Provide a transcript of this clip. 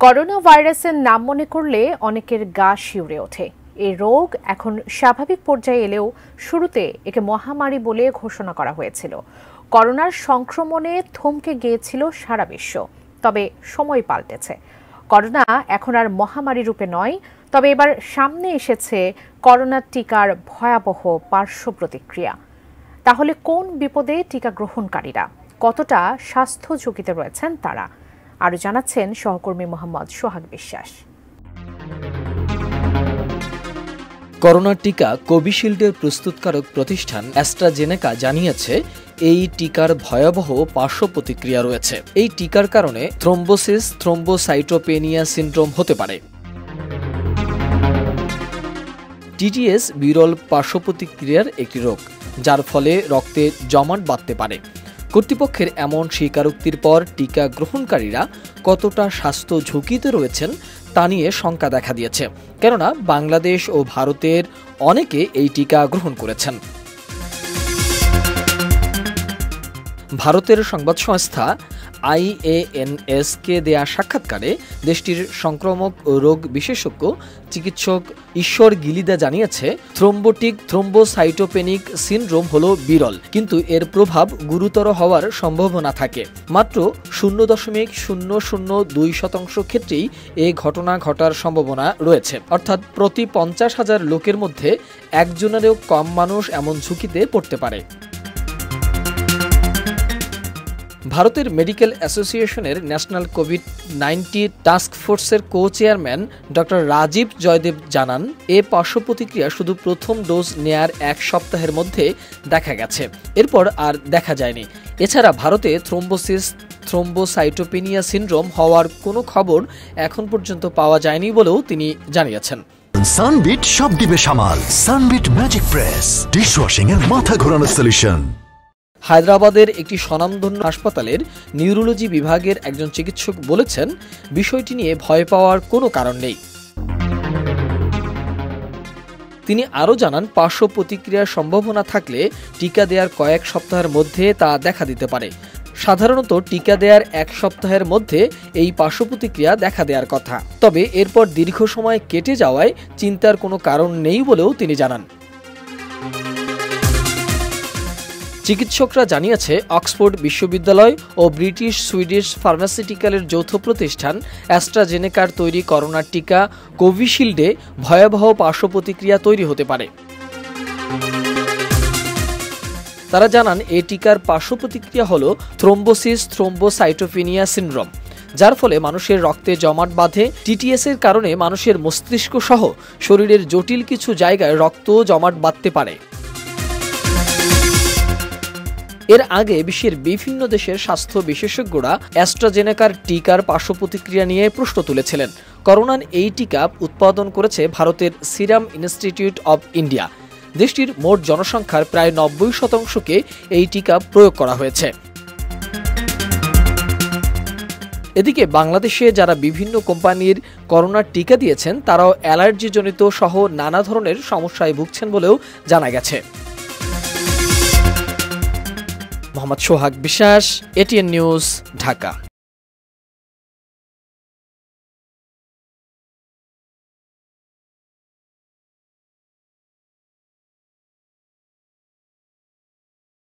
Corona ভাইরাসের নাম মনে করলে অনেকের গা শিউরে ওঠে। এই রোগ এখন স্বাভাবিক পর্যায়ে এলেও শুরুতে একে মহামারী বলে ঘোষণা করা হয়েছিল। করোনার সংক্রমণে থমকে গিয়েছিল সারা বিশ্ব, তবে সময় পাল্টেছে। করোনা এখন আর মহামারী রূপে নয়, তবে এবার সামনে এসেছে করোনার টিকার ভয়াবহ পার্শ্ব প্রতিক্রিয়া। তাহলে কোন বিপদে টিকা গ্রহণকারীরা, কতটা স্বাস্থ্য ঝুঁকিতে রয়েছেন তারা? আরো জানাচ্ছেন সহকর্মী মোহাম্মদ সোহাগ বিশ্বাস। করোনার টিকা কোভিশিল্ডের প্রস্তুতকারক প্রতিষ্ঠান অ্যাস্ট্রাজেনেকা জানিয়েছে এই টিকার ভয়াবহ পার্শ্ব প্রতিক্রিয়া রয়েছে। এই টিকার কারণে থ্রোম্বোসিস থ্রোম্বোসাইটোপেনিয়া সিনড্রোম হতে পারে। টিটিএস বিরল পার্শ্ব প্রতিক্রিয়ার একটি রোগ, যার ফলে রক্তে জমাট বাঁধতে পারে। কর্তৃপক্ষের এমন স্বীকারোক্তির পর টিকা গ্রহণকারীরা কতটা স্বাস্থ্য ঝুঁকিতে রয়েছেন তা নিয়ে শঙ্কা দেখা দিয়েছে, কেননা বাংলাদেশ ও ভারতের অনেকে এই টিকা গ্রহণ করেছেন। ভারতের সংবাদ সংস্থা IANS-কে দেয়া সাক্ষাৎকারে দেশটির সংক্রামক রোগ বিশেষজ্ঞ চিকিৎসক ঈশ্বর গিলিদা জানিয়েছে, থ্রোম্বোটিক থ্রোম্বোসাইটোপেনিক সিনড্রোম হলো বিরল, কিন্তু এর প্রভাব গুরুতর হওয়ার সম্ভাবনা থাকে। মাত্র 0.002% ক্ষেত্রেই এ ঘটনা ঘটার সম্ভাবনা রয়েছে, অর্থাৎ প্রতি 50,000 লোকের মধ্যে একজনেরও কম মানুষ এমন ঝুঁকিতে পড়তে পারে। ভারতের মেডিকেল অ্যাসোসিয়েশনের ন্যাশনাল কোভিড-19 টাস্ক ফোর্সের কো-চেয়ারম্যান ডক্টর রাজীব জয়দেব জানান, এ পার্শ্ব প্রতিক্রিয়া শুধু প্রথম ডোজ নেয়ার 1 সপ্তাহের মধ্যে দেখা গেছে, এরপর আর দেখা যায়নি। এছাড়া ভারতে থ্রোম্বোসিস থ্রোম্বোসাইটোপেনিয়া সিনড্রোম হওয়ার কোনো খবর এখন পর্যন্ত পাওয়া যায়নি বলেও তিনি জানিয়েছেন। সানবিট সব দিবে সামাল। সানবিট ম্যাজিক প্রেস ডিশওয়াশিং এর মাথা ঘোরানো সলিউশন। হায়দ্রাবাদের একটি স্বনামধন্য হাসপাতালের নিউরোলজি বিভাগের একজন চিকিৎসক বলেছেন, বিষয়টি নিয়ে ভয় পাওয়ার কোনো কারণ নেই। তিনি আরও জানান, পার্শ্ব প্রতিক্রিয়ার সম্ভাবনা থাকলে টিকা দেওয়ার কয়েক সপ্তাহের মধ্যে তা দেখা দিতে পারে। সাধারণত টিকা দেওয়ার 1 সপ্তাহের মধ্যে এই পার্শ্ব প্রতিক্রিয়া দেখা দেওয়ার কথা, তবে এরপর দীর্ঘ সময় কেটে যাওয়ায় চিন্তার কোনো কারণ নেই বলেও তিনি জানান। চিকিৎসকরা জানিয়েছে, অক্সফোর্ড বিশ্ববিদ্যালয় ও ব্রিটিশ সুইডিশ ফার্মাসিউটিক্যালের যৌথ প্রতিষ্ঠান অ্যাস্ট্রাজেনেকার তৈরি করোনার টিকা কোভিশিল্ডে ভয়াবহ পার্শ্ব প্রতিক্রিয়া তৈরি হতে পারে। তারা জানান, এই টিকার পার্শ্ব প্রতিক্রিয়া হল থ্রোম্বোসিস থ্রোম্বোসাইটোপেনিয়া সিনড্রোম, যার ফলে মানুষের রক্তে জমাট বাঁধে। টিটিএস এর কারণে মানুষের মস্তিষ্ক সহ শরীরের জটিল কিছু জায়গায় রক্ত জমাট বাঁধতে পারে। এর আগে বিশ্বের বিভিন্ন দেশের স্বাস্থ্য বিশেষজ্ঞরা অ্যাস্ট্রাজেনেকার টিকার পার্শ্ব প্রতিক্রিয়া নিয়ে প্রশ্ন তুলেছিলেন। করোনার এই টিকা উৎপাদন করেছে ভারতের সিরাম ইনস্টিটিউট অব ইন্ডিয়া। দেশটির মোট জনসংখ্যার প্রায় 90%কে এই টিকা প্রয়োগ করা হয়েছে। এদিকে বাংলাদেশে যারা বিভিন্ন কোম্পানির করোনার টিকা দিয়েছেন, তারাও অ্যালার্জিজনিত সহ নানা ধরনের সমস্যায় ভুগছেন বলেও জানা গেছে। মোহাম্মদ সোহাগ বিশ্বাস, ATN নিউজ, ঢাকা।